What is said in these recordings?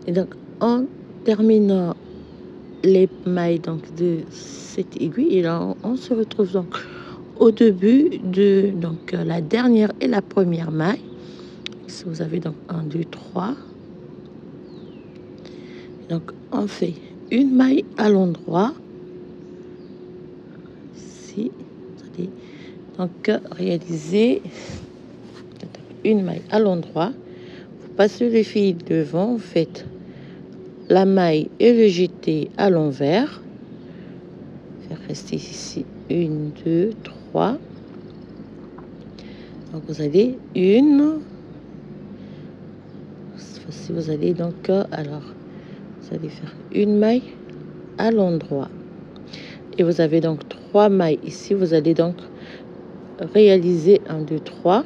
Et donc, en terminant les mailles donc de cette aiguille, et là, on se retrouve donc au début de donc la dernière et la première maille. Ici, vous avez donc 1, 2, 3. Donc, on fait une maille à l'endroit. Ici, vous allez donc réaliser une maille à l'endroit. Vous passez le fil devant, vous faites la maille et le jeté à l'envers. Faire rester ici 1, 2, 3. Donc, vous allez une. Si vous allez donc, alors, vous allez faire une maille à l'endroit. Et vous avez donc 3 mailles ici. Vous allez donc réaliser 1, 2, 3.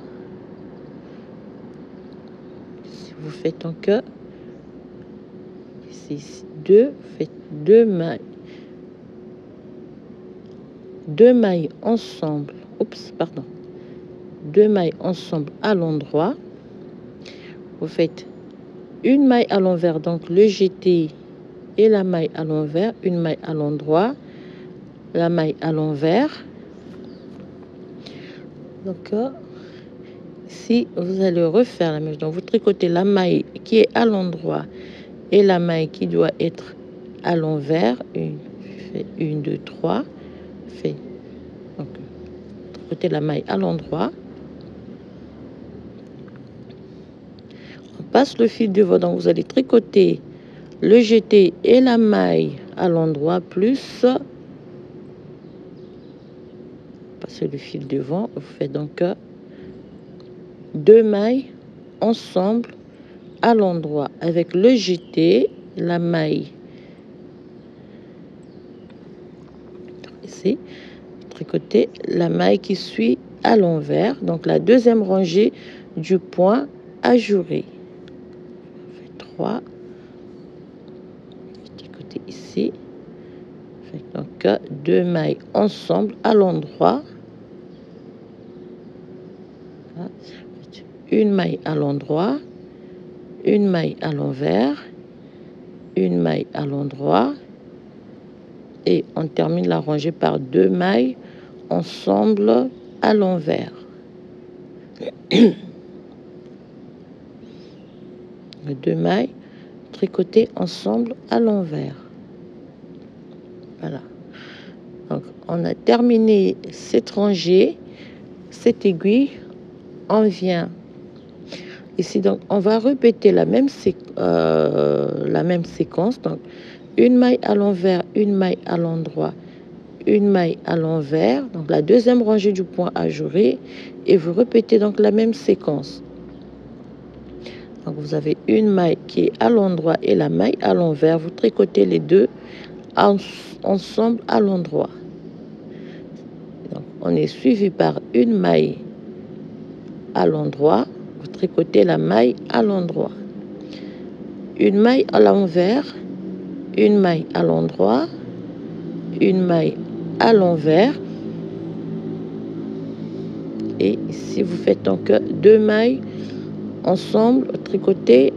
Si vous faites donc ici 2, faites 2 mailles. 2 mailles ensemble. Oups, pardon. 2 mailles ensemble à l'endroit. Vous faites une maille à l'envers, donc le jeté et la maille à l'envers, une maille à l'endroit, la maille à l'envers. Donc, si vous allez refaire la même chose, donc vous tricotez la maille qui est à l'endroit et la maille qui doit être à l'envers. Une, 2, 3. Fait. Donc, tricotez la maille à l'endroit. On passe le fil devant, donc vous allez tricoter le jeté et la maille à l'endroit plus passer le fil devant. Vous faites donc 2 mailles ensemble à l'endroit avec le jeté, la maille ici, tricoter la maille qui suit à l'envers, donc la deuxième rangée du point ajouré. On fait 3, tricoter ici, fait donc 2 mailles ensemble à l'endroit, une maille à l'endroit, une maille à l'envers, une maille à l'endroit, et on termine la rangée par 2 mailles ensemble à l'envers. 2 mailles tricotées ensemble à l'envers. Voilà. Donc, on a terminé cette rangée, cette aiguille. On vient ici, donc on va répéter la même séquence. Donc, une maille à l'envers, une maille à l'endroit, une maille à l'envers, donc la deuxième rangée du point ajouré, et vous répétez donc la même séquence. Donc vous avez une maille qui est à l'endroit et la maille à l'envers, vous tricotez les deux ensemble à l'endroit. Donc on est suivi par une maille à l'endroit, vous tricotez la maille à l'endroit, une maille à l'envers, une maille à l'endroit, une maille à l'envers. Et si vous faites donc 2 mailles ensemble, tricotées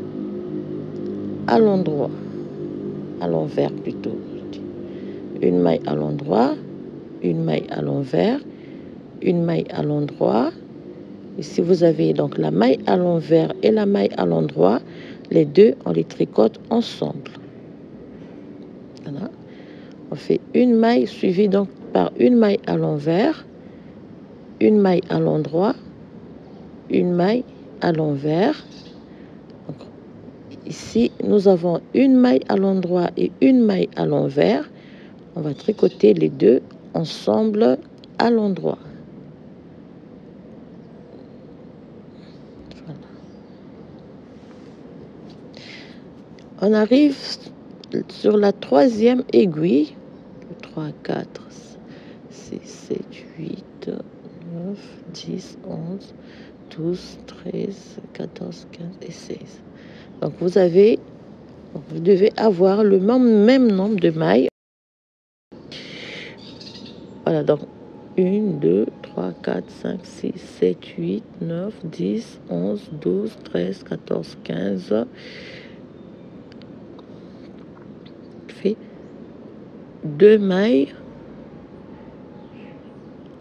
à l'endroit, à l'envers plutôt. Une maille à l'endroit, une maille à l'envers, une maille à l'endroit. Et si vous avez donc la maille à l'envers et la maille à l'endroit, les deux, on les tricote ensemble. Voilà. On fait une maille suivie donc par une maille à l'envers, une maille à l'endroit, une maille à l'envers. Ici, nous avons une maille à l'endroit et une maille à l'envers. On va tricoter les deux ensemble à l'endroit. Voilà. On arrive sur la troisième aiguille. 3, 4, 6, 7, 8, 9, 10, 11, 12, 13, 14, 15 et 16. Donc vous devez avoir le même nombre de mailles. Voilà, donc 1, 2, 3, 4, 5, 6, 7, 8, 9, 10, 11, 12, 13, 14, 15, 2 mailles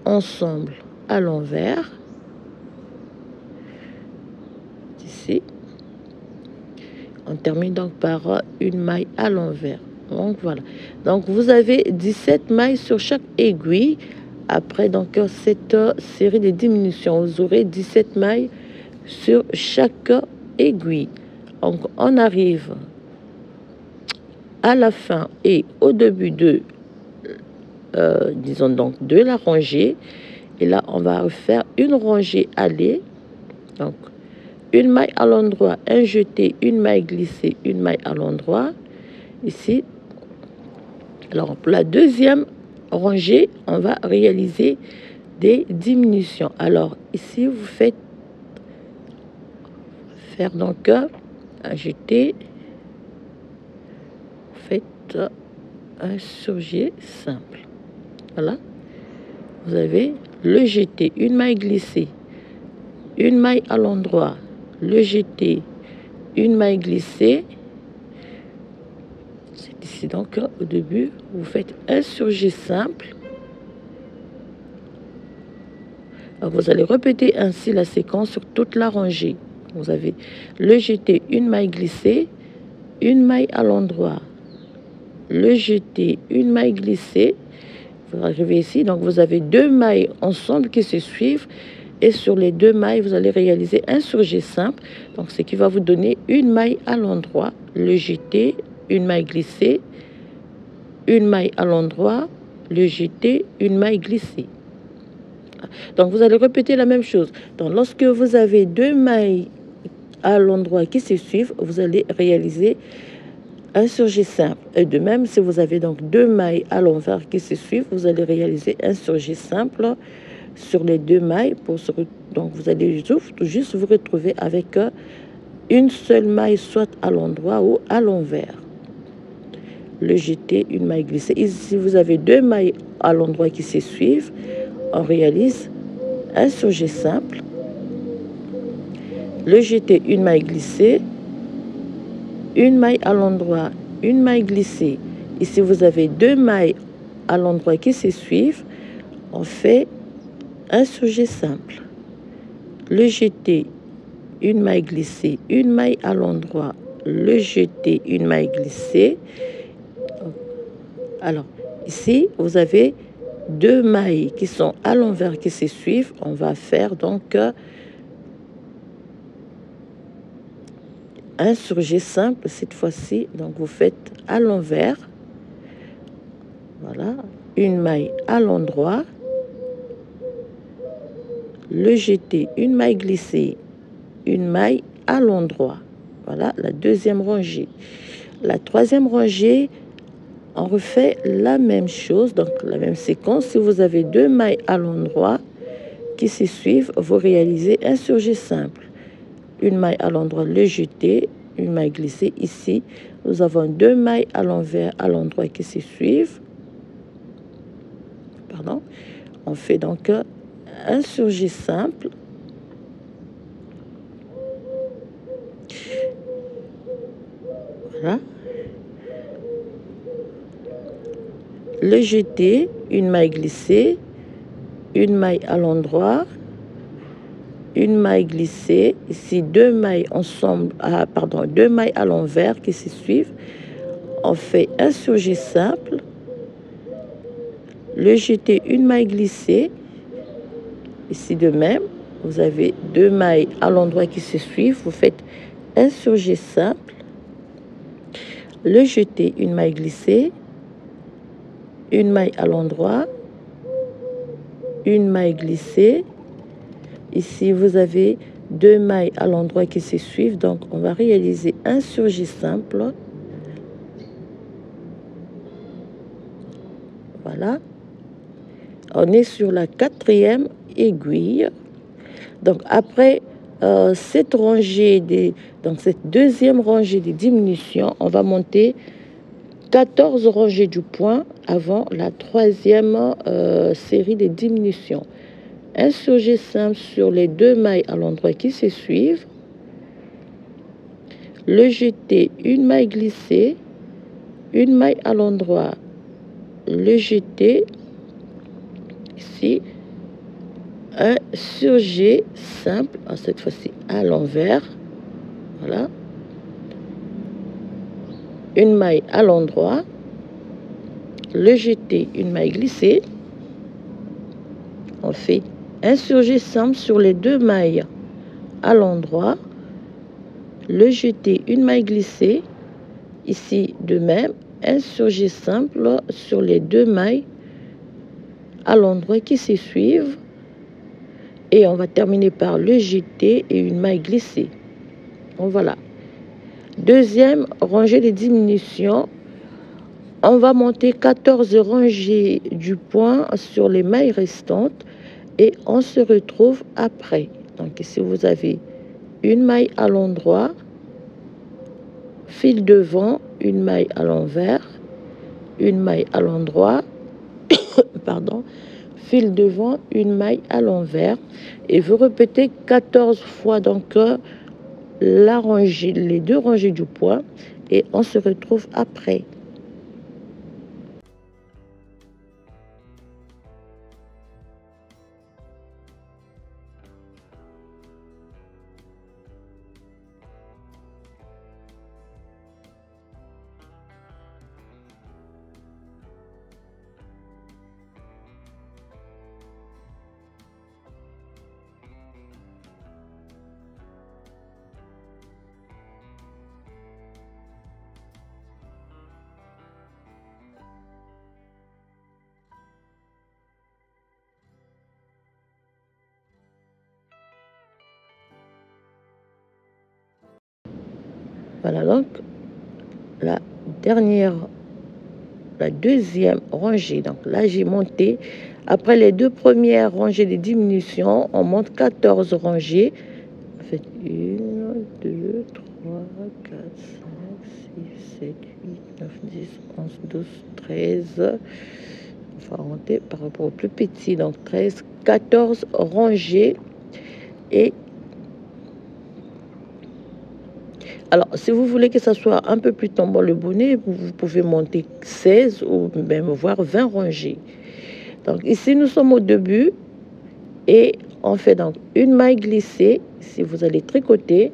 ensemble à l'envers, ici. On termine donc par une maille à l'envers. Donc voilà. Donc vous avez 17 mailles sur chaque aiguille. Après donc cette série de diminutions, vous aurez 17 mailles sur chaque aiguille. Donc on arrive à la fin et au début de disons donc de la rangée, et là on va refaire une rangée allée, donc une maille à l'endroit, un jeté, une maille glissée, une maille à l'endroit ici. Alors pour la deuxième rangée, on va réaliser des diminutions. Alors ici vous faites faire donc un jeté, vous faites un surjet simple. Voilà, vous avez le jeté, une maille glissée, une maille à l'endroit, le jeté, une maille glissée. C'est ici donc au début, vous faites un surjet simple. Alors, vous allez répéter ainsi la séquence sur toute la rangée. Vous avez le jeté, une maille glissée, une maille à l'endroit, le jeté, une maille glissée. Vous arrivez ici, donc vous avez 2 mailles ensemble qui se suivent, et sur les 2 mailles vous allez réaliser un surjet simple, donc ce qui va vous donner une maille à l'endroit, le jeté, une maille glissée, une maille à l'endroit, le jeté, une maille glissée. Donc vous allez répéter la même chose. Donc lorsque vous avez 2 mailles à l'endroit qui se suivent, vous allez réaliser un surjet simple. Et de même, si vous avez donc 2 mailles à l'envers qui se suivent, vous allez réaliser un surjet simple sur les 2 mailles. Donc vous allez juste vous retrouver avec une seule maille, soit à l'endroit ou à l'envers. Le jeté, une maille glissée. Ici, vous avez 2 mailles à l'endroit qui se suivent, on réalise un surjet simple. Le jeté, une maille glissée, une maille à l'endroit, une maille glissée. Ici, vous avez 2 mailles à l'endroit qui se suivent. On fait un surjet simple. Le jeté, une maille glissée, une maille à l'endroit, le jeté, une maille glissée. Alors, ici, vous avez 2 mailles qui sont à l'envers qui se suivent. On va faire donc un surjet simple cette fois-ci. Donc vous faites à l'envers, voilà, une maille à l'endroit, le jeté, une maille glissée, une maille à l'endroit. Voilà la deuxième rangée. La troisième rangée, on refait la même chose, donc la même séquence. Si vous avez 2 mailles à l'endroit qui se suivent, vous réalisez un surjet simple. Une maille à l'endroit, le jeté, une maille glissée. Ici, nous avons 2 mailles à l'envers, à l'endroit qui se suivent. Pardon. On fait donc un surjet simple. Voilà. Le jeté, une maille glissée, une maille à l'endroit, une maille glissée, ici 2 mailles ensemble, 2 mailles à l'envers qui se suivent. On fait un surjet simple, le jeté, une maille glissée, ici de même, vous avez 2 mailles à l'endroit qui se suivent, vous faites un surjet simple, le jeté, une maille glissée, une maille à l'endroit, une maille glissée. Ici, vous avez 2 mailles à l'endroit qui se suivent, donc on va réaliser un surjet simple. Voilà. On est sur la 4e aiguille. Donc après cette rangée donc cette deuxième rangée des diminutions, on va monter 14 rangées du point avant la 3e série de diminutions. Un surjet simple sur les 2 mailles à l'endroit qui se suivent, le jeté, une maille glissée, une maille à l'endroit, le jeter ici, un surjet simple, cette fois-ci à l'envers, voilà, une maille à l'endroit, le jeter, une maille glissée, on fait un surjet simple sur les deux mailles à l'endroit, le jeter, une maille glissée, ici de même, un surjet simple sur les deux mailles à l'endroit qui se suivent, et on va terminer par le jeter et une maille glissée. Donc voilà. Deuxième rangée de diminution, on va monter 14 rangées du point sur les mailles restantes et on se retrouve après. Donc ici vous avez une maille à l'endroit, fil devant, une maille à l'envers, une maille à l'endroit, pardon, fil devant, une maille à l'envers, et vous répétez 14 fois donc la rangée, les deux rangées du point, et on se retrouve après. Voilà donc la deuxième rangée. Donc là, j'ai monté, après les deux premières rangées de diminution, on monte 14 rangées. En fait, 1, 2, 3, 4, 5, 6, 7, 8, 9, 10, 11, 12, 13. On va monter par rapport au plus petit. Donc 13, 14 rangées. Et alors, si vous voulez que ça soit un peu plus tombant le bonnet, vous pouvez monter 16 ou même voire 20 rangées. Donc ici, nous sommes au début et on fait donc une maille glissée. Si vous allez tricoter,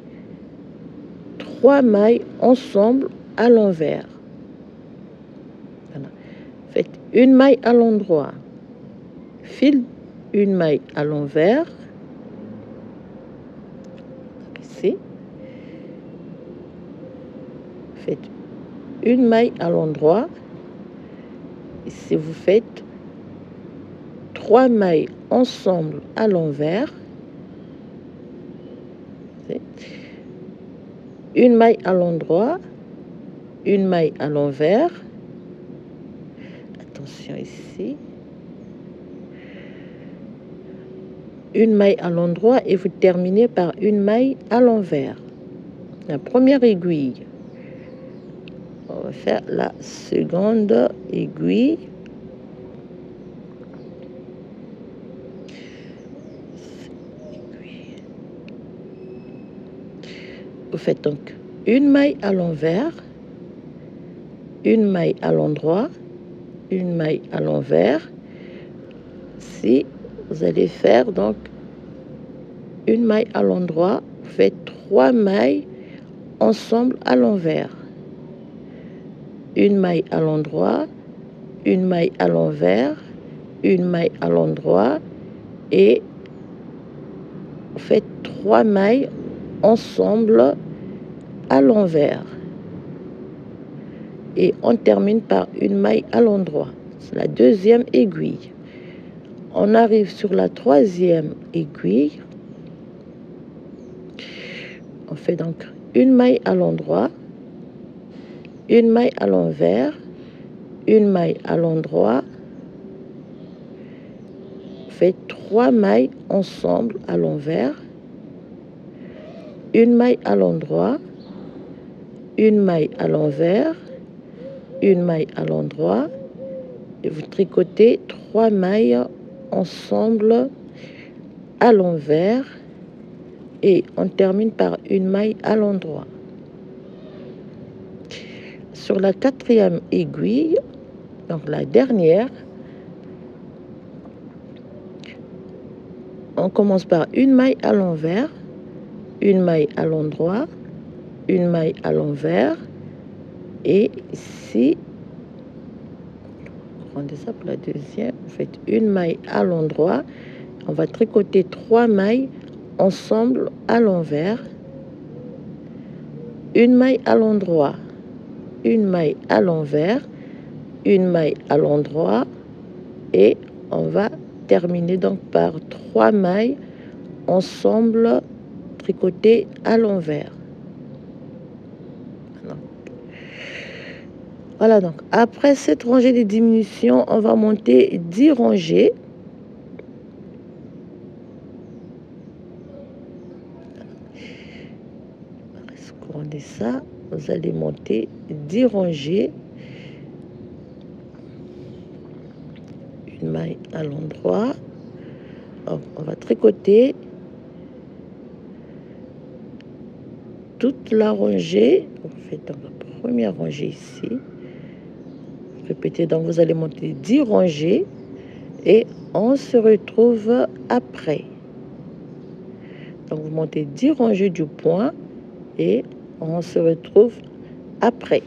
3 mailles ensemble à l'envers. Voilà. Faites une maille à l'endroit, fil une maille à l'envers, ici. Faites une maille à l'endroit. Ici, vous faites 3 mailles ensemble à l'envers, une maille à l'endroit, une maille à l'envers, attention ici, une maille à l'endroit et vous terminez par une maille à l'envers. La première aiguille, on va faire la seconde aiguille. Vous faites donc une maille à l'envers, une maille à l'endroit, une maille à l'envers. Si vous allez faire donc une maille à l'endroit, vous faites 3 mailles ensemble à l'envers, une maille à l'endroit, une maille à l'envers, une maille à l'endroit et vous faites 3 mailles ensemble à l'envers et on termine par une maille à l'endroit. C'est la deuxième aiguille. On arrive sur la troisième aiguille. On fait donc une maille à l'endroit, une maille à l'envers, une maille à l'endroit. Faites 3 mailles ensemble à l'envers, une maille à l'endroit, une maille à l'envers, une maille à l'endroit et vous tricotez 3 mailles ensemble à l'envers et on termine par une maille à l'endroit. Sur la quatrième aiguille, Donc la dernière, on commence par une maille à l'envers, une maille à l'endroit, une maille à l'envers, et ici, rendez ça pour la deuxième, vous faites une maille à l'endroit, on va tricoter 3 mailles ensemble à l'envers, une maille à l'endroit, une maille à l'envers, une maille à l'endroit, et on va terminer donc par 3 mailles ensemble tricotées à l'envers. Voilà, donc après cette rangée de diminution, on va monter 10 rangées. Rendez ça, vous allez monter 10 rangées, une maille à l'endroit. On va tricoter toute la rangée. On fait donc la première rangée ici. Répétez, donc vous allez monter 10 rangées et on se retrouve après. Donc vous montez 10 rangées du point et on se retrouve après.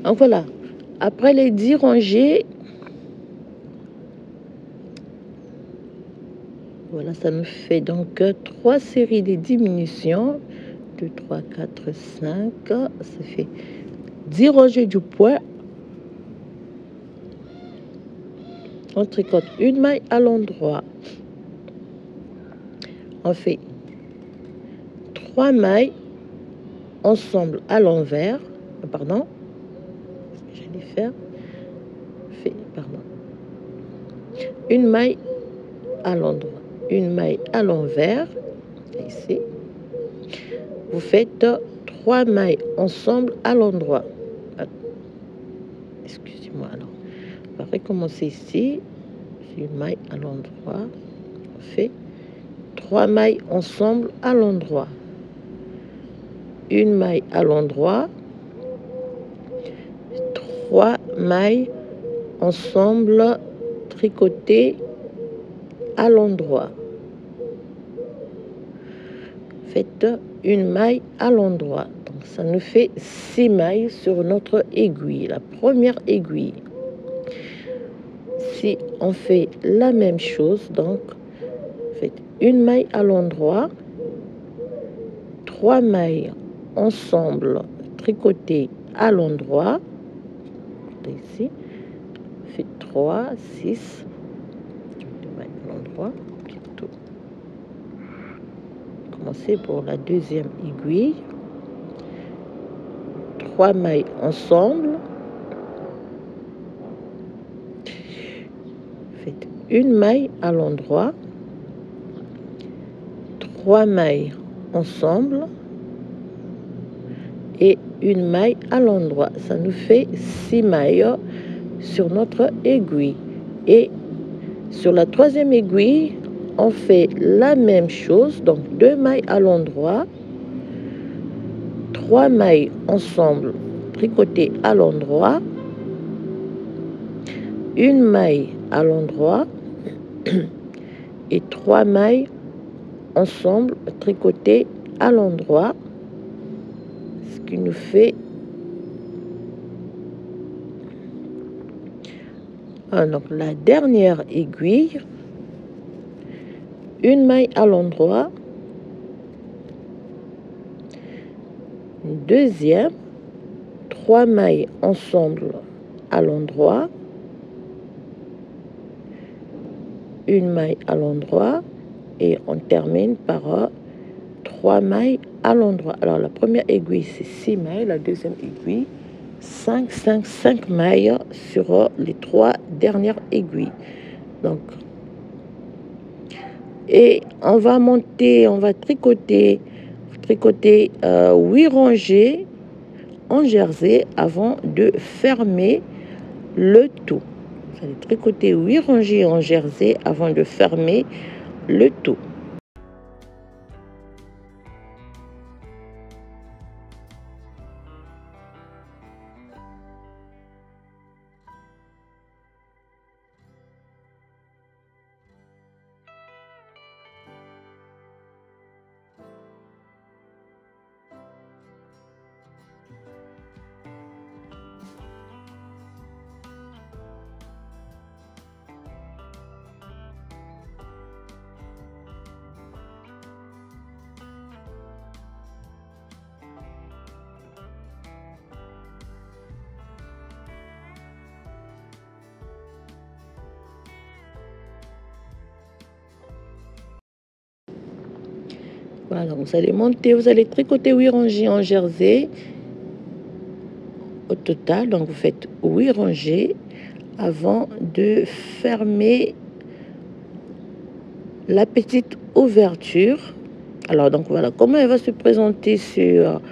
Donc voilà, après les 10 rangées, voilà, ça nous fait donc 3 séries de diminutions. 2, 3, 4, 5, ça fait 10 rangées du point. On tricote une maille à l'endroit. On fait 3 mailles ensemble à l'envers. Pardon, j'allais faire. Pardon. Une maille à l'endroit, une maille à l'envers. Ici, vous faites 3 mailles ensemble à l'endroit. Excusez-moi, alors on va recommencer ici. Une maille à l'endroit, on fait 3 mailles ensemble à l'endroit, une maille à l'endroit, 3 mailles ensemble tricotées à l'endroit. Faites une maille à l'endroit, donc ça nous fait 6 mailles sur notre aiguille, la première aiguille. Si on fait la même chose, donc faites une maille à l'endroit, 3 mailles ensemble tricotées à l'endroit, ici, faites 3, 6, 2 mailles à l'endroit, commencez pour la deuxième aiguille, 3 mailles ensemble, faites une maille à l'endroit, 3 mailles ensemble et une maille à l'endroit. Ça nous fait 6 mailles sur notre aiguille. Et sur la troisième aiguille, on fait la même chose, donc 2 mailles à l'endroit, 3 mailles ensemble tricotées à l'endroit, une maille à l'endroit et 3 mailles ensemble tricotées à l'endroit, ce qui nous fait donc la dernière aiguille, une maille à l'endroit, une deuxième, 3 mailles ensemble à l'endroit, une maille à l'endroit et on termine par 3 mailles à l'endroit. Alors la première aiguille c'est 6 mailles, la deuxième aiguille 5 mailles sur les 3 dernières aiguilles. Donc et on va monter, on va tricoter 8 rangées en jersey avant de fermer le tout. Vous allez tricoter 8 rangées en jersey avant de fermer le tout. Voilà, donc vous allez monter, vous allez tricoter 8 rangées en jersey au total. Donc vous faites 8 rangées avant de fermer la petite ouverture. Alors donc voilà comment elle va se présenter sur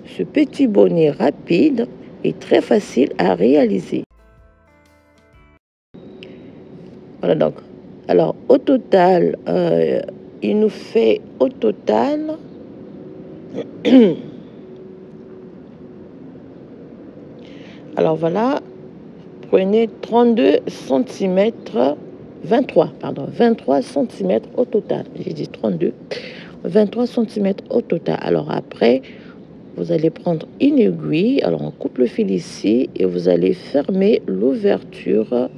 ce petit bonnet rapide et très facile à réaliser. Voilà donc, alors au total, il nous fait au total alors voilà, prenez 32 cm, 23 cm au total. J'ai dit 32, 23 cm au total. Alors après, vous allez prendre une aiguille, alors on coupe le fil ici et vous allez fermer l'ouverture.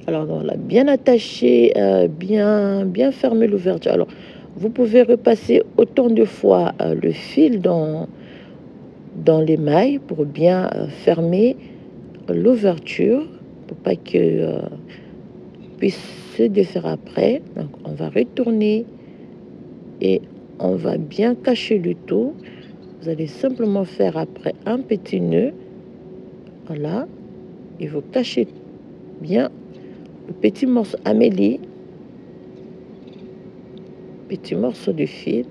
Alors voilà, bien attaché, bien fermer l'ouverture. Alors vous pouvez repasser autant de fois le fil dans les mailles pour bien fermer l'ouverture, pour pas que puisse se défaire après. Donc on va retourner et on va bien cacher le tout. Vous allez simplement faire après un petit nœud Voilà. Et vous cachez bien le petit morceau. Amélie, petit morceau de fil.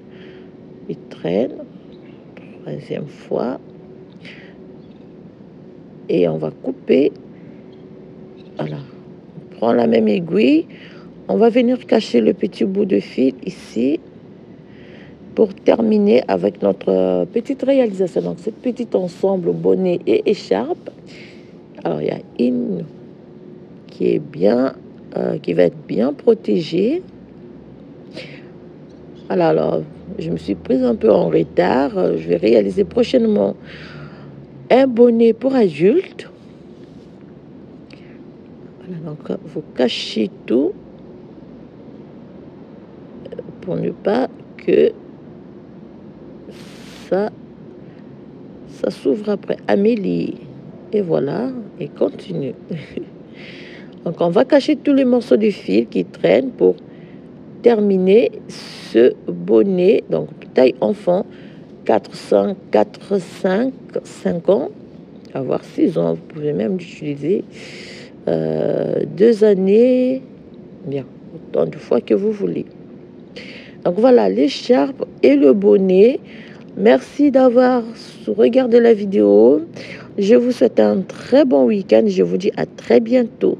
Il traîne. Troisième fois. Et on va couper. Voilà. On prend la même aiguille. On va venir cacher le petit bout de fil ici. Pour terminer avec notre petite réalisation. Donc, ce petit ensemble bonnet et écharpe. Alors, il y a une qui est bien, qui va être bien protégée. Voilà, alors, je me suis prise un peu en retard. Je vais réaliser prochainement un bonnet pour adultes. Voilà, donc, vous cachez tout pour ne pas que ça s'ouvre après. Amélie. Et voilà, et continue. Donc, on va cacher tous les morceaux de fil qui traînent pour terminer ce bonnet. Donc, taille enfant, 400, 4, 5 ans, avoir 6 ans. Vous pouvez même l'utiliser 2 années, bien, autant de fois que vous voulez. Donc, voilà l'écharpe et le bonnet. Merci d'avoir regardé la vidéo. Je vous souhaite un très bon week-end. Je vous dis à très bientôt.